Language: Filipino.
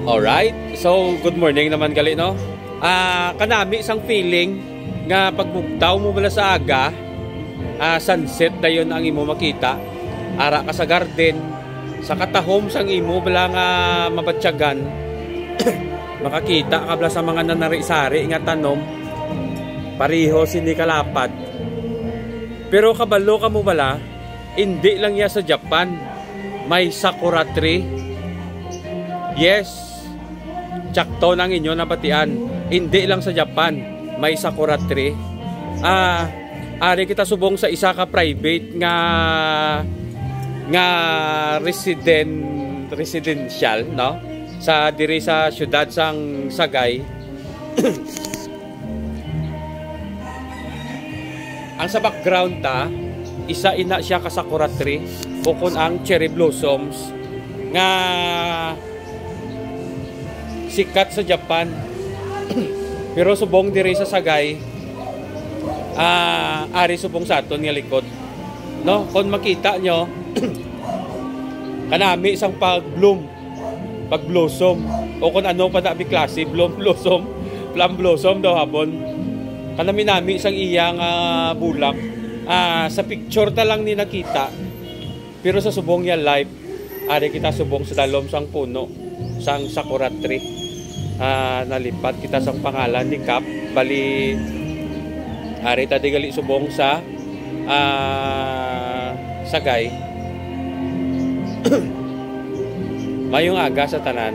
Alright, so good morning naman gali no. Kanami isang feeling nga pagbugtaw mo bala sa aga, sunset dayon ang imo makita. Ara ka sa garden, sa katahom sang imo bala nga mabatyagan. Makakita ka bala sa mga nanari-sari nga tanom. Pareho sini kalapad. Pero kabalo ka mo bala, hindi lang ya sa Japan. May sakura tree. Yes, tsakto ng inyo nabatian. Hindi lang sa Japan, may sakura tree. Ari kita subong sa isa ka private nga residential, no? Sa diri sa syudad sang Sagay. Ang sa background isa ina siya ka sakura tree, bukod ang cherry blossoms nga sikat sa Japan. Pero subong diri sa Sagay, ari subong sa aton nga likod, no? Kung makita nyo kanami isang pag-blossom o kung ano pa dabi klase plum blossom daw hapon. Kanami isang iyang bulak. Sa picture ta lang ni nakita, pero sa subong niya live, ari kita subong sa dalom sang puno sang sakura tree. Nalipat kita sa pangalan ni Cap bali ari ta digali subong sa Sagay. Mayong aga sa tanan.